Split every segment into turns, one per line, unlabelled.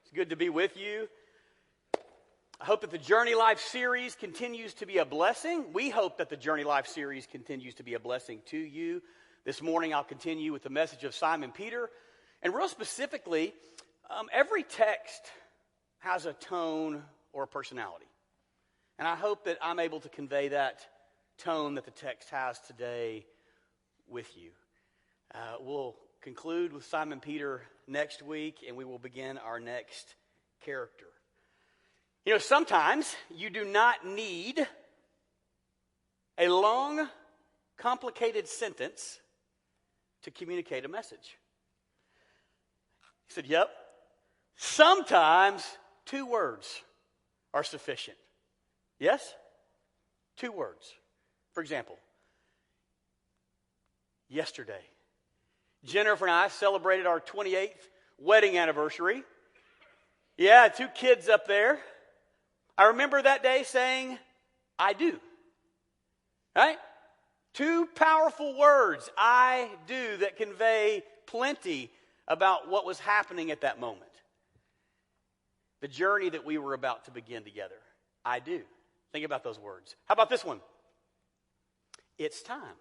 It's good to be with you. I hope that the Journey Life series continues to be a blessing. We hope that the Journey Life series continues to be a blessing to you. This morning I'll continue with the message of Simon Peter. And real specifically, every text has a tone or a personality. And I hope that I'm able to convey that tone that the text has today with you. We'll conclude with Simon Peter next week, and we will begin our next character. You know, sometimes you do not need a long, complicated sentence to communicate a message. He said, yep. Sometimes 2 words are sufficient. Yes? 2 words. For example, yesterday, Jennifer and I celebrated our 28th wedding anniversary. Yeah, 2 kids up there. I remember that day saying, I do. Right? 2 powerful words, I do, that convey plenty about what was happening at that moment. The journey that we were about to begin together. I do. Think about those words. How about this one? It's time.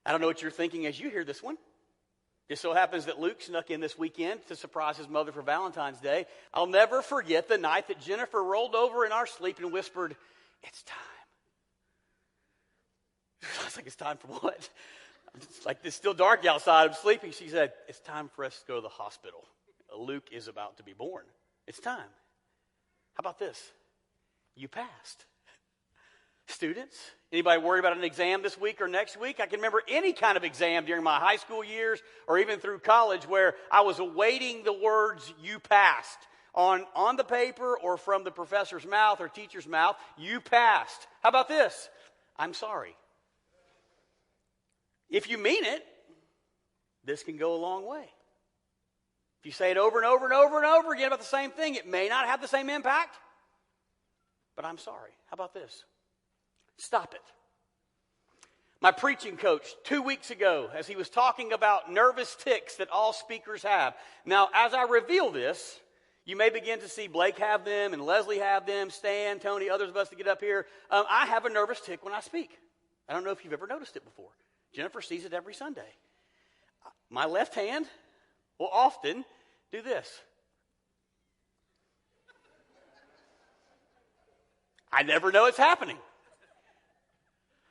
I don't know what you're thinking as you hear this one. Just so happens that Luke snuck in this weekend to surprise his mother for Valentine's Day. I'll never forget the night that Jennifer rolled over in our sleep and whispered, it's time. I was like, it's time for what? It's like, it's still dark outside. I'm sleeping. She said, it's time for us to go to the hospital. Luke is about to be born. It's time. How about this? You passed. Students, anybody worried about an exam this week or next week? I can remember any kind of exam during my high school years or even through college where I was awaiting the words, you passed, on the paper or from the professor's mouth or teacher's mouth. You passed. How about this? I'm sorry. If you mean it, this can go a long way. If you say it over and over and over and over again about the same thing, it may not have the same impact, but I'm sorry. How about this? Stop it. My preaching coach 2 weeks ago, as he was talking about nervous tics that all speakers have. Now, as I reveal this, you may begin to see Blake have them and Leslie have them, Stan, Tony, others of us that get up here. I have a nervous tic when I speak. I don't know if you've ever noticed it before. Jennifer sees it every Sunday. My left hand will often do this. I never know it's happening.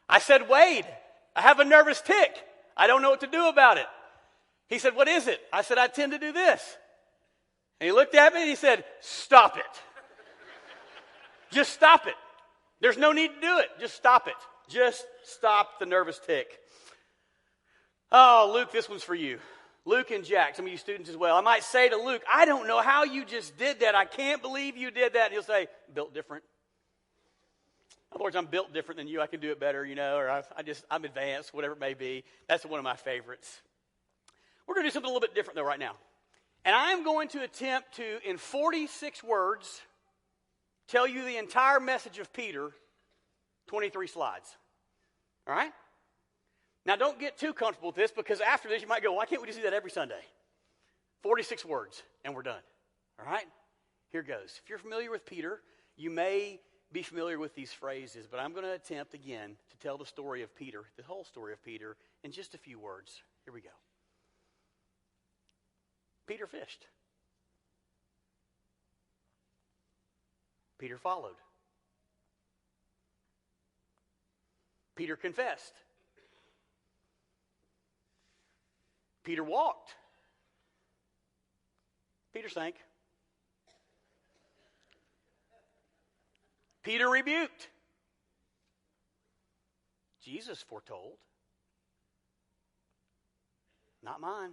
I said, Wade, I have a nervous tic. I don't know what to do about it. He said, what is it? I said, I tend to do this. And he looked at me and he said, stop it. Just stop it. There's no need to do it. Just stop it. Just stop the nervous tic. Oh, Luke, this one's for you. Luke and Jack, some of you students as well. I might say to Luke, I don't know how you just did that. I can't believe you did that. And he'll say, built different. In other words, I'm built different than you. I can do it better, or I'm advanced, whatever it may be. That's one of my favorites. We're going to do something a little bit different, though, right now. And I'm going to attempt to, in 46 words, tell you the entire message of Peter, 23 slides. All right? Now, don't get too comfortable with this, because after this, you might go, why can't we just do that every Sunday? 46 words, and we're done. All right? Here goes. If you're familiar with Peter, you may be familiar with these phrases, but I'm going to attempt again to tell the story of Peter, the whole story of Peter, in just a few words. Here we go. Peter fished. Peter followed. Peter confessed. Peter walked. Peter sank. Peter rebuked. Jesus foretold. Not mine.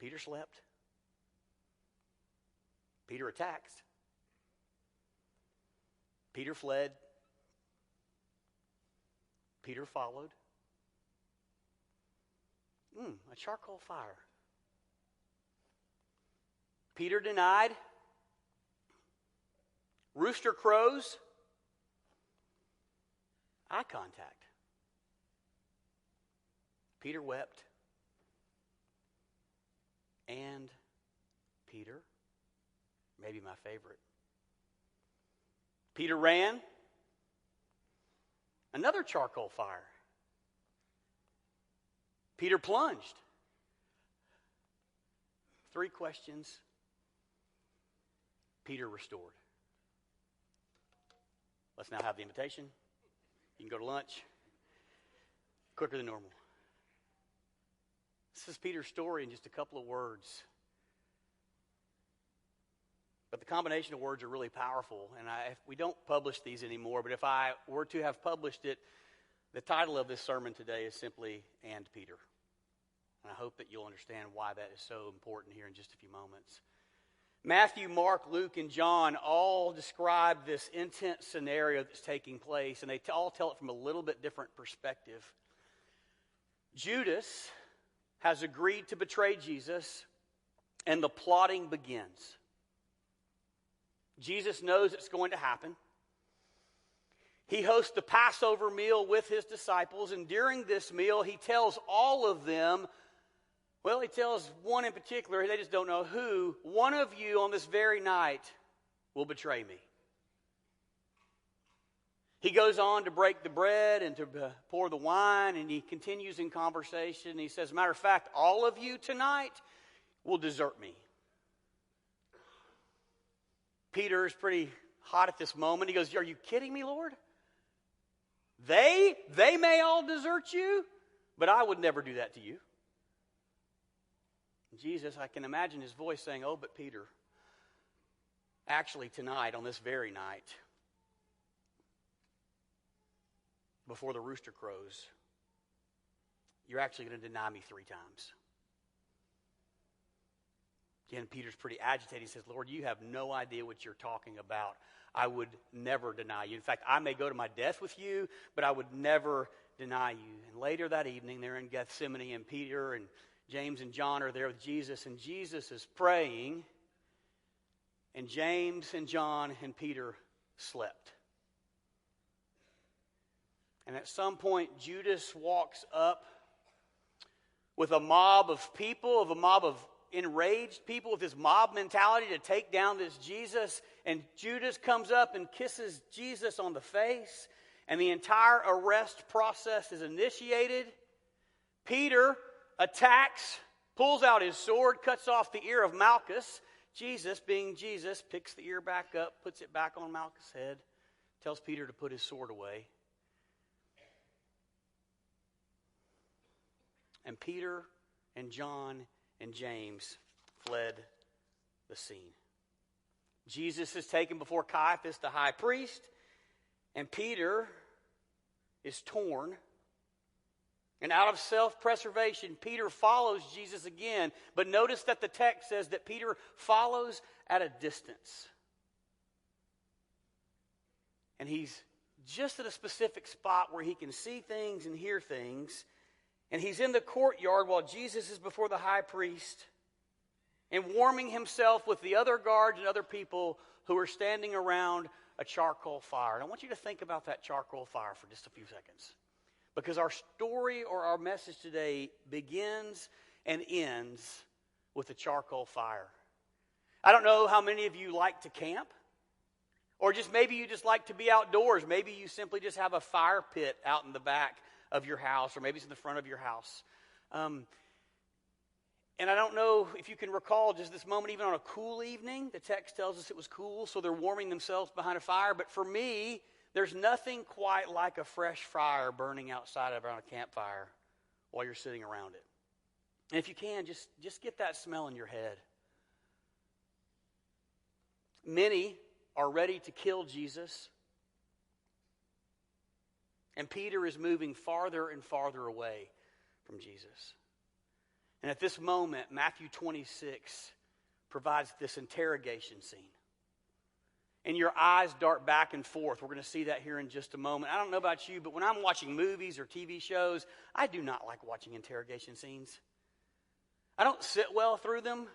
Peter slept. Peter attacked. Peter fled. Peter followed. A charcoal fire. Peter denied. Rooster crows. Eye contact. Peter wept. and Peter. Maybe my favorite. Peter ran. Another charcoal fire. Peter plunged. 3 questions. Peter restored. Let's now have the invitation. You can go to lunch quicker than normal. This is Peter's story in just a couple of words. But the combination of words are really powerful. And we don't publish these anymore, but if I were to have published it, the title of this sermon today is simply, "And Peter." And I hope that you'll understand why that is so important here in just a few moments. Matthew, Mark, Luke, and John all describe this intense scenario that's taking place, and they all tell it from a little bit different perspective. Judas has agreed to betray Jesus, and the plotting begins. Jesus knows it's going to happen. He hosts the Passover meal with his disciples, and during this meal, he tells all of them, well, he tells one in particular, they just don't know who, one of you on this very night will betray me. He goes on to break the bread and to pour the wine, and he continues in conversation. He says, matter of fact, all of you tonight will desert me. Peter is pretty hot at this moment. He goes, are you kidding me, Lord? They may all desert you, but I would never do that to you. Jesus, I can imagine his voice saying, oh, but Peter, actually tonight, on this very night, before the rooster crows, you're actually going to deny me 3 times. Again, Peter's pretty agitated. He says, Lord, you have no idea what you're talking about. I would never deny you. In fact, I may go to my death with you, but I would never deny you. And later that evening, they're in Gethsemane, and Peter and James and John are there with Jesus, and Jesus is praying, and James and John and Peter slept. And at some point, Judas walks up with a mob of people, a mob of enraged people with this mob mentality to take down this Jesus. And Judas comes up and kisses Jesus on the face, and the entire arrest process is initiated. Peter attacks, pulls out his sword, cuts off the ear of Malchus. Jesus, being Jesus, picks the ear back up, puts it back on Malchus' head, tells Peter to put his sword away. And Peter and John and James fled the scene. Jesus is taken before Caiaphas, the high priest, and Peter is torn. And out of self-preservation, Peter follows Jesus again. But notice that the text says that Peter follows at a distance. And he's just at a specific spot where he can see things and hear things. And he's in the courtyard while Jesus is before the high priest and warming himself with the other guards and other people who are standing around a charcoal fire. And I want you to think about that charcoal fire for just a few seconds. Because our story or our message today begins and ends with a charcoal fire. I don't know how many of you like to camp. Or just maybe you just like to be outdoors. Maybe you simply just have a fire pit out in the back of your house, or maybe it's in the front of your house. And I don't know if you can recall just this moment, even on a cool evening. The text tells us it was cool, so they're warming themselves behind a fire. But for me, there's nothing quite like a fresh fire burning outside around a campfire while you're sitting around it. And if you can, just get that smell in your head. Many are ready to kill Jesus. And Peter is moving farther and farther away from Jesus. And at this moment, Matthew 26 provides this interrogation scene. And your eyes dart back and forth. We're going to see that here in just a moment. I don't know about you, but when I'm watching movies or TV shows, I do not like watching interrogation scenes. I don't sit well through them.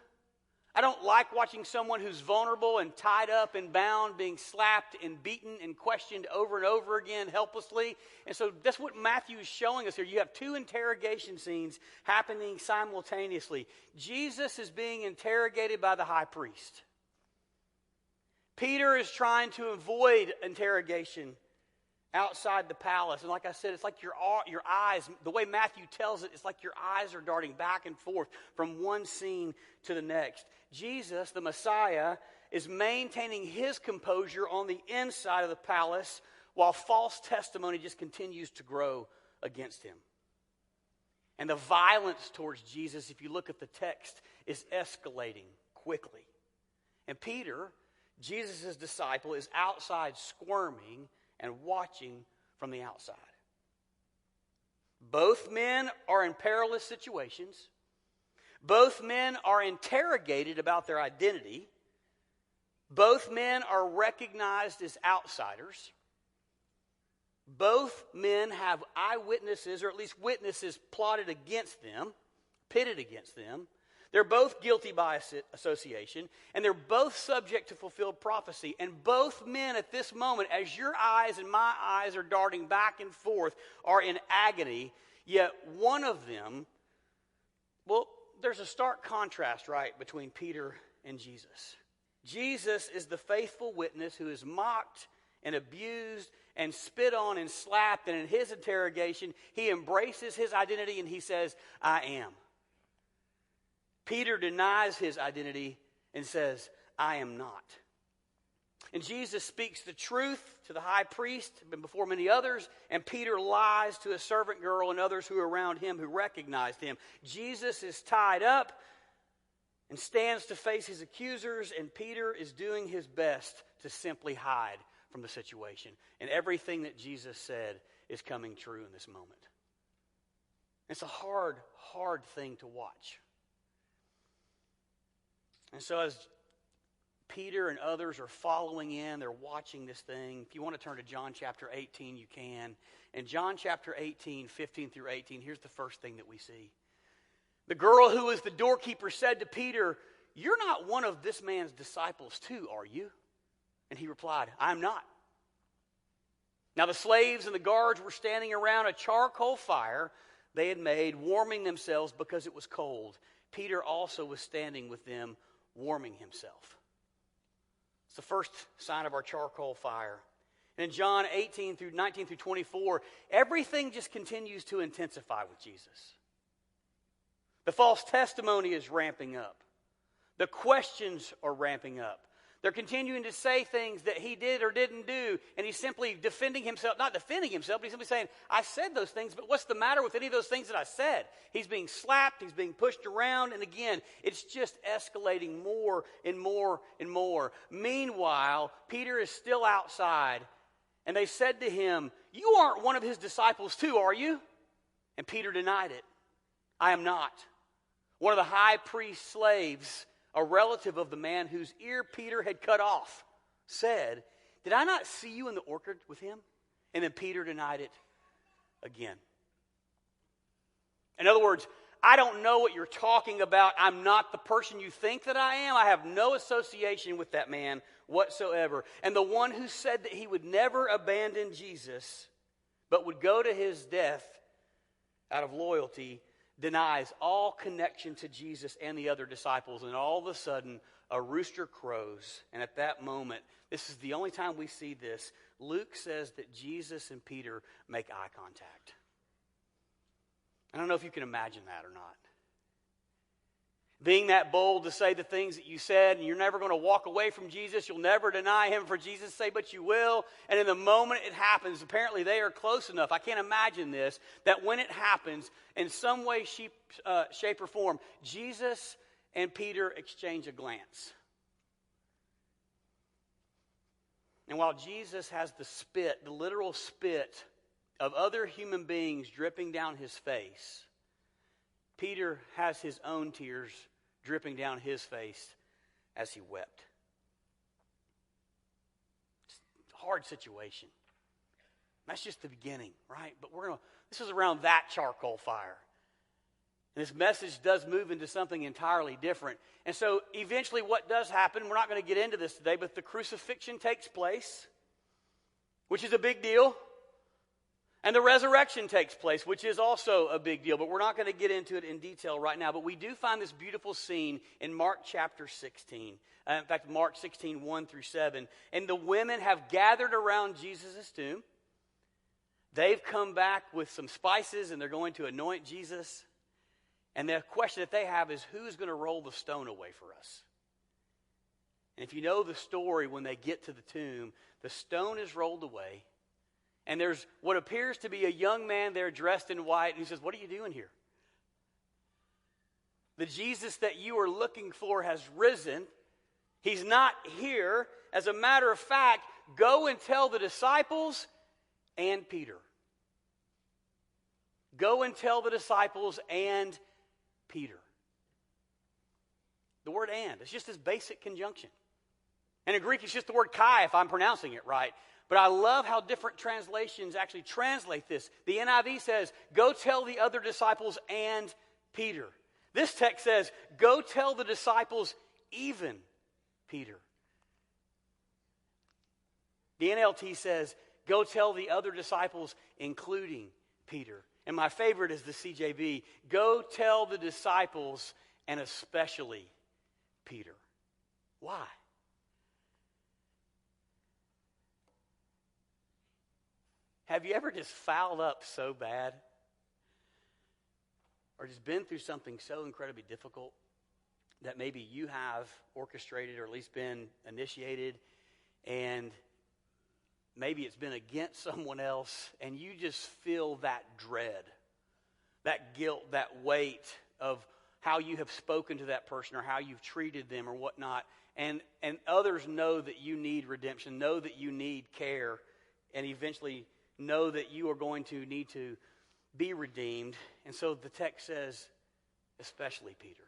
I don't like watching someone who's vulnerable and tied up and bound, being slapped and beaten and questioned over and over again helplessly. And so that's what Matthew is showing us here. You have two interrogation scenes happening simultaneously. Jesus is being interrogated by the high priest. Peter is trying to avoid interrogation outside the palace. And like I said, it's like your eyes, the way Matthew tells it, it's like your eyes are darting back and forth from one scene to the next. Jesus, the Messiah, is maintaining his composure on the inside of the palace while false testimony just continues to grow against him. And the violence towards Jesus, if you look at the text, is escalating quickly. And Peter, Jesus' disciple, is outside squirming and watching from the outside. Both men are in perilous situations. Both men are interrogated about their identity. Both men are recognized as outsiders. Both men have eyewitnesses, or at least witnesses plotted against them, pitted against them. They're both guilty by association, and they're both subject to fulfilled prophecy. And both men at this moment, as your eyes and my eyes are darting back and forth, are in agony, yet one of them, well, there's a stark contrast, right, between Peter and Jesus. Jesus is the faithful witness who is mocked and abused and spit on and slapped, and in his interrogation, he embraces his identity and he says, I am. Peter denies his identity and says, I am not. And Jesus speaks the truth to the high priest and before many others, and Peter lies to a servant girl and others who are around him who recognized him. Jesus is tied up and stands to face his accusers, and Peter is doing his best to simply hide from the situation. And everything that Jesus said is coming true in this moment. It's a hard, hard thing to watch. And so as Peter and others are following in, they're watching this thing. If you want to turn to John chapter 18, you can. In John chapter 18, 15 through 18, here's the first thing that we see. The girl who was the doorkeeper said to Peter, you're not one of this man's disciples too, are you? And he replied, I'm not. Now the slaves and the guards were standing around a charcoal fire they had made, warming themselves because it was cold. Peter also was standing with them, warming himself. It's the first sign of our charcoal fire. And in John 18 through 19 through 24, everything just continues to intensify with Jesus. The false testimony is ramping up. The questions are ramping up. They're continuing to say things that he did or didn't do, and he's simply defending himself. Not defending himself, but he's simply saying, I said those things, but what's the matter with any of those things that I said? He's being slapped, he's being pushed around, and again, it's just escalating more and more and more. Meanwhile, Peter is still outside, and they said to him, you aren't one of his disciples too, are you? And Peter denied it. I am not. One of the high priest's slaves, a relative of the man whose ear Peter had cut off, said, did I not see you in the orchard with him? And then Peter denied it again. In other words, I don't know what you're talking about. I'm not the person you think that I am. I have no association with that man whatsoever. And the one who said that he would never abandon Jesus, but would go to his death out of loyalty, denies all connection to Jesus and the other disciples. And all of a sudden, a rooster crows. And at that moment, this is the only time we see this, Luke says that Jesus and Peter make eye contact. I don't know if you can imagine that or not. Being that bold to say the things that you said, and you're never going to walk away from Jesus. You'll never deny him for Jesus' sake, but you will. And in the moment it happens, apparently they are close enough. I can't imagine this, that when it happens, in some way, shape, or form, Jesus and Peter exchange a glance. And while Jesus has the spit, the literal spit of other human beings dripping down his face, Peter has his own tears dripping down his face as he wept. It's a hard situation. That's just the beginning, right? But this is around that charcoal fire. And this message does move into something entirely different. And so eventually what does happen, we're not going to get into this today, but the crucifixion takes place, which is a big deal. And the resurrection takes place, which is also a big deal. But we're not going to get into it in detail right now. But we do find this beautiful scene in Mark chapter 16. In fact, Mark 16, 1 through 7. And the women have gathered around Jesus' tomb. They've come back with some spices and they're going to anoint Jesus. And the question that they have is, who's going to roll the stone away for us? And if you know the story, when they get to the tomb, the stone is rolled away. And there's what appears to be a young man there dressed in white. And he says, what are you doing here? The Jesus that you are looking for has risen. He's not here. As a matter of fact, go and tell the disciples and Peter. Go and tell the disciples and Peter. The word and. It's just this basic conjunction. And in Greek, it's just the word kai, if I'm pronouncing it right. But I love how different translations actually translate this. The NIV says, go tell the other disciples and Peter. This text says, go tell the disciples even Peter. The NLT says, go tell the other disciples including Peter. And my favorite is the CJB, go tell the disciples and especially Peter. Why? Have you ever just fouled up so bad? Or just been through something so incredibly difficult that maybe you have orchestrated or at least been initiated, and maybe it's been against someone else, and you just feel that dread, that guilt, that weight of how you have spoken to that person or how you've treated them or whatnot, and others know that you need redemption, know that you need care, and eventually know that you are going to need to be redeemed. And so the text says, especially Peter.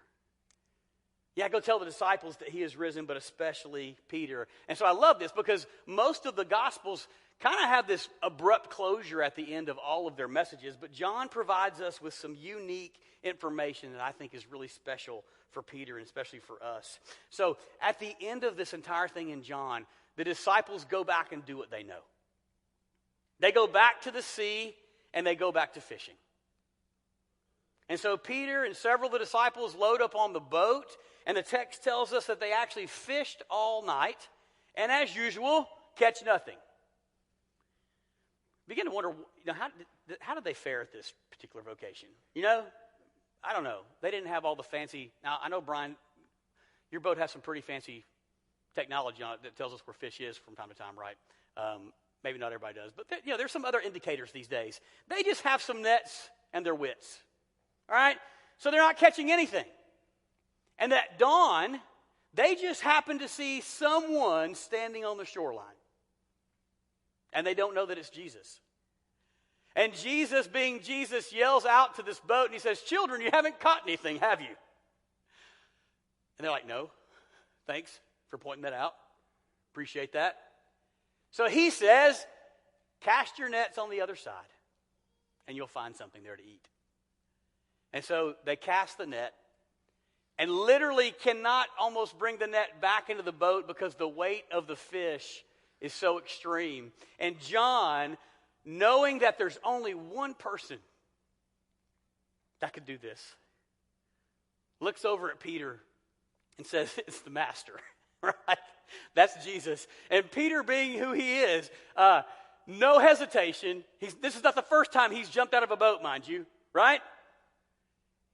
Yeah, go tell the disciples that he is risen, but especially Peter. And so I love this because most of the Gospels kind of have this abrupt closure at the end of all of their messages, but John provides us with some unique information that I think is really special for Peter and especially for us. So at the end of this entire thing in John, the disciples go back and do what they know. They go back to the sea and they go back to fishing. And so Peter and several of the disciples load up on the boat, and the text tells us that they actually fished all night, and as usual, catch nothing. Begin to wonder, how did they fare at this particular vocation? I don't know. They didn't have all the fancy. Now, I know, Brian, your boat has some pretty fancy technology on it that tells us where fish is from time to time, right? Maybe not everybody does, but there's some other indicators these days. They just have some nets and their wits, all right? So they're not catching anything. And at dawn, they just happen to see someone standing on the shoreline. And they don't know that it's Jesus. And Jesus, being Jesus, yells out to this boat and he says, "Children, you haven't caught anything, have you?" And they're like, "No, thanks for pointing that out. Appreciate that." So he says, "Cast your nets on the other side and you'll find something there to eat." And so they cast the net and literally cannot almost bring the net back into the boat because the weight of the fish is so extreme. And John, knowing that there's only one person that could do this, looks over at Peter and says, "It's the master," right? That's Jesus. And Peter, being who he is, no hesitation. This is not the first time he's jumped out of a boat, mind you, right?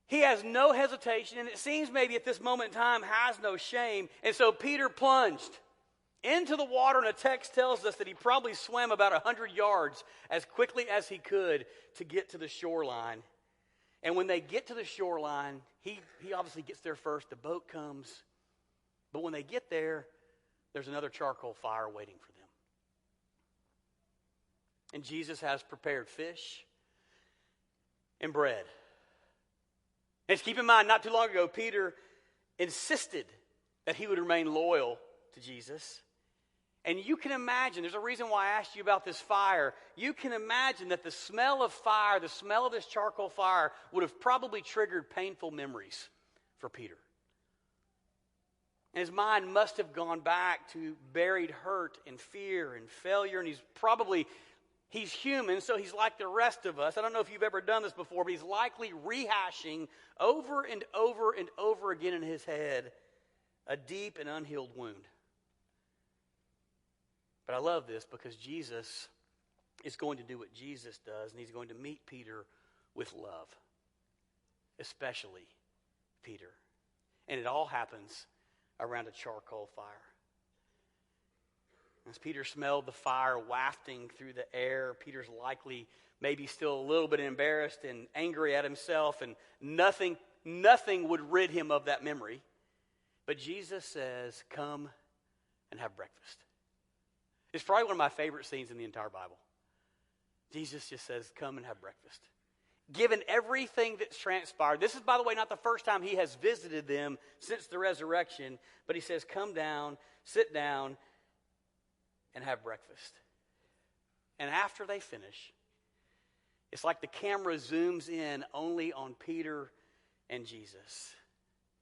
He has no hesitation, and it seems maybe at this moment in time has no shame. And so Peter plunged into the water, and the text tells us that he probably swam about 100 yards as quickly as he could to get to the shoreline. And when they get to the shoreline, he obviously gets there first. The boat comes. But when they get there, there's another charcoal fire waiting for them. And Jesus has prepared fish and bread. And keep in mind, not too long ago, Peter insisted that he would remain loyal to Jesus. And you can imagine, there's a reason why I asked you about this fire. You can imagine that the smell of fire, the smell of this charcoal fire, would have probably triggered painful memories for Peter. And his mind must have gone back to buried hurt and fear and failure. And he's human, so he's like the rest of us. I don't know if you've ever done this before, but he's likely rehashing over and over and over again in his head a deep and unhealed wound. But I love this because Jesus is going to do what Jesus does, and he's going to meet Peter with love, especially Peter. And it all happens around a charcoal fire. As Peter smelled the fire wafting through the air, Peter's likely maybe still a little bit embarrassed and angry at himself, and nothing would rid him of that memory. But Jesus says, "Come and have breakfast." It's probably one of my favorite scenes in the entire Bible. Jesus just says, "Come and have breakfast." Given everything that's transpired, this is, by the way, not the first time he has visited them since the resurrection, but he says, "Come down, sit down, and have breakfast." And after they finish, it's like the camera zooms in only on Peter and Jesus.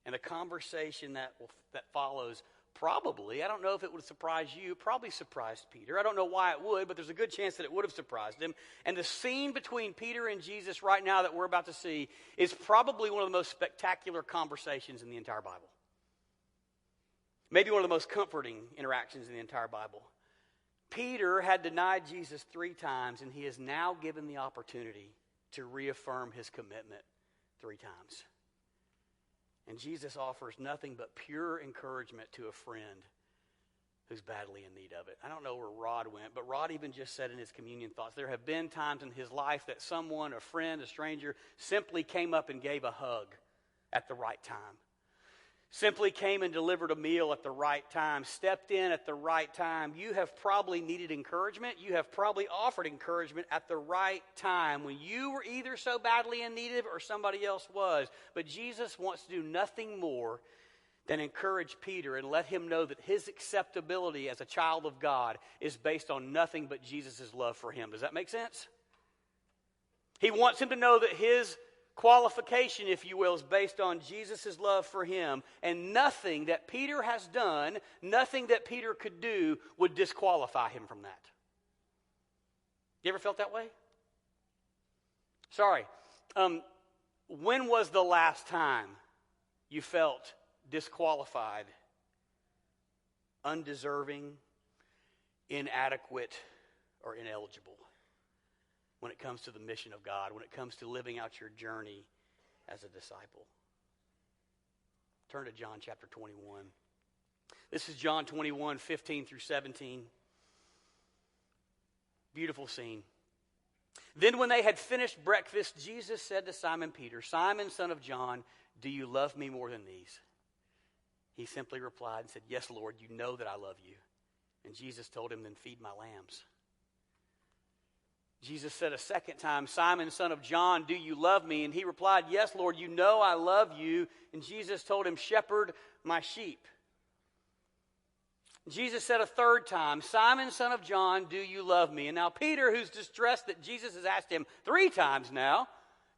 And the conversation that follows probably, I don't know if it would surprise you, probably surprised Peter. I don't know why it would, but there's a good chance that it would have surprised him. And the scene between Peter and Jesus right now that we're about to see is probably one of the most spectacular conversations in the entire Bible. Maybe one of the most comforting interactions in the entire Bible. Peter had denied Jesus 3 times, and he is now given the opportunity to reaffirm his commitment 3 times. And Jesus offers nothing but pure encouragement to a friend who's badly in need of it. I don't know where Rod went, but Rod even just said in his communion thoughts, there have been times in his life that someone, a friend, a stranger, simply came up and gave a hug at the right time. Simply came and delivered a meal at the right time, stepped in at the right time. You have probably needed encouragement. You have probably offered encouragement at the right time when you were either so badly in need of it or somebody else was. But Jesus wants to do nothing more than encourage Peter and let him know that his acceptability as a child of God is based on nothing but Jesus' love for him. Does that make sense? He wants him to know that his qualification, if you will, is based on Jesus' love for him, and nothing that Peter has done, nothing that Peter could do would disqualify him from that. You ever felt that way? Sorry. When was the last time you felt disqualified, undeserving, inadequate, or ineligible when it comes to the mission of God, when it comes to living out your journey as a disciple? Turn to John chapter 21. This is John 21, 15 through 17. Beautiful scene. Then when they had finished breakfast, Jesus said to Simon Peter, "Simon, son of John, do you love me more than these?" He simply replied and said, "Yes, Lord, you know that I love you." And Jesus told him, "Then feed my lambs." Jesus said a second time, "Simon, son of John, do you love me?" And he replied, "Yes, Lord, you know I love you." And Jesus told him, "Shepherd my sheep." Jesus said a third time, "Simon, son of John, do you love me?" And now Peter, who's distressed that Jesus has asked him 3 times now,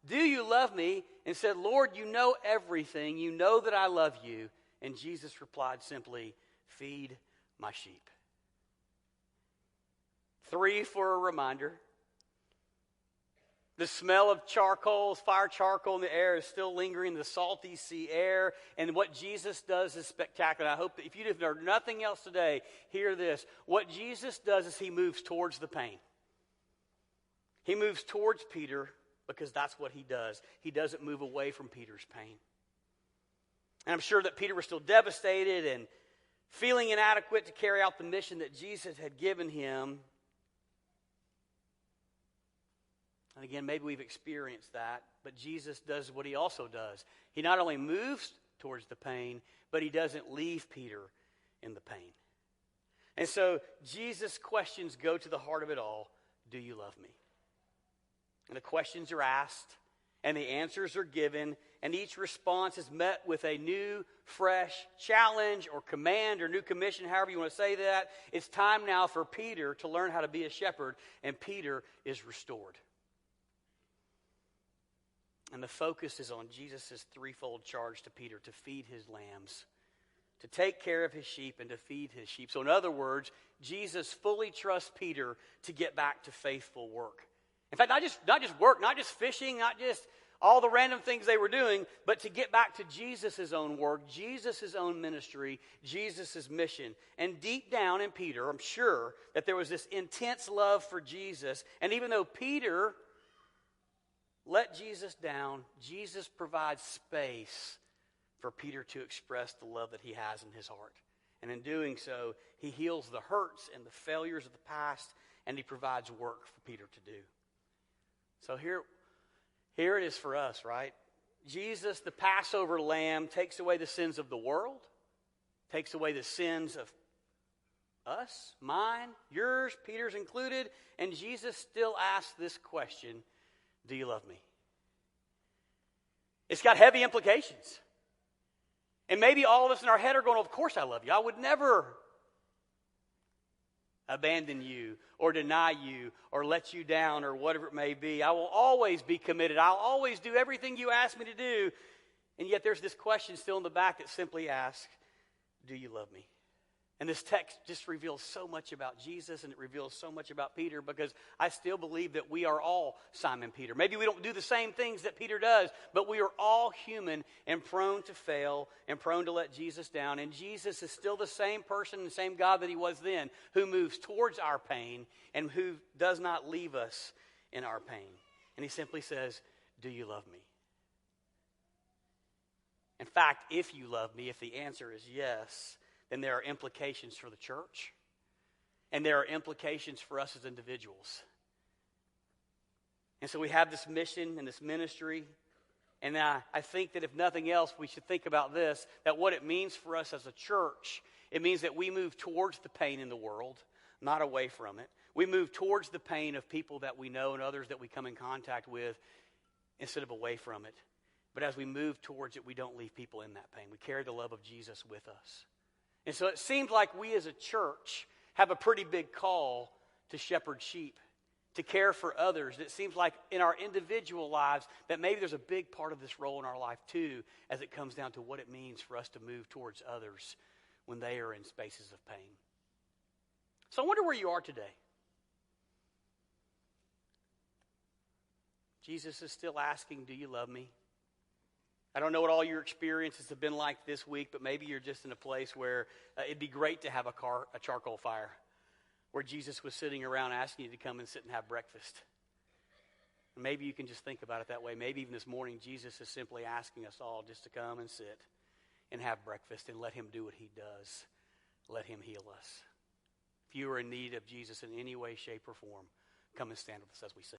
"Do you love me?" and said, "Lord, you know everything. You know that I love you." And Jesus replied simply, "Feed my sheep." 3 for a reminder. The smell of charcoal, fire charcoal in the air is still lingering, the salty sea air. And what Jesus does is spectacular. I hope that if you have heard nothing else today, hear this. What Jesus does is he moves towards the pain. He moves towards Peter because that's what he does. He doesn't move away from Peter's pain. And I'm sure that Peter was still devastated and feeling inadequate to carry out the mission that Jesus had given him. And again, maybe we've experienced that, but Jesus does what he also does. He not only moves towards the pain, but he doesn't leave Peter in the pain. And so Jesus' questions go to the heart of it all. Do you love me? And the questions are asked, and the answers are given, and each response is met with a new, fresh challenge or command or new commission, however you want to say that. It's time now for Peter to learn how to be a shepherd, and Peter is restored. And the focus is on Jesus' threefold charge to Peter: to feed his lambs, to take care of his sheep, and to feed his sheep. So in other words, Jesus fully trusts Peter to get back to faithful work. In fact, not just work, not just fishing, not just all the random things they were doing, but to get back to Jesus' own work, Jesus' own ministry, Jesus' mission. And deep down in Peter, I'm sure that there was this intense love for Jesus. And even though Peter let Jesus down, Jesus provides space for Peter to express the love that he has in his heart. And in doing so, he heals the hurts and the failures of the past, and he provides work for Peter to do. So here it is for us, right? Jesus, the Passover lamb, takes away the sins of the world, takes away the sins of us, mine, yours, Peter's included, and Jesus still asks this question: do you love me? It's got heavy implications. And maybe all of us in our head are going, of course I love you. I would never abandon you or deny you or let you down or whatever it may be. I will always be committed. I'll always do everything you ask me to do. And yet there's this question still in the back that simply asks, do you love me? And this text just reveals so much about Jesus, and it reveals so much about Peter, because I still believe that we are all Simon Peter. Maybe we don't do the same things that Peter does, but we are all human and prone to fail and prone to let Jesus down. And Jesus is still the same person, the same God that he was then, who moves towards our pain and who does not leave us in our pain. And he simply says, do you love me? In fact, if you love me, if the answer is yes, then there are implications for the church, and there are implications for us as individuals. And so we have this mission and this ministry, and I think that if nothing else, we should think about this, that what it means for us as a church, it means that we move towards the pain in the world, not away from it. We move towards the pain of people that we know and others that we come in contact with, instead of away from it. But as we move towards it, we don't leave people in that pain. We carry the love of Jesus with us. And so it seems like we as a church have a pretty big call to shepherd sheep, to care for others. It seems like in our individual lives that maybe there's a big part of this role in our life too, as it comes down to what it means for us to move towards others when they are in spaces of pain. So I wonder where you are today. Jesus is still asking, do you love me? I don't know what all your experiences have been like this week, but maybe you're just in a place where it'd be great to have a charcoal fire, where Jesus was sitting around asking you to come and sit and have breakfast. And maybe you can just think about it that way. Maybe even this morning, Jesus is simply asking us all just to come and sit and have breakfast and let him do what he does. Let him heal us. If you are in need of Jesus in any way, shape, or form, come and stand with us as we sing.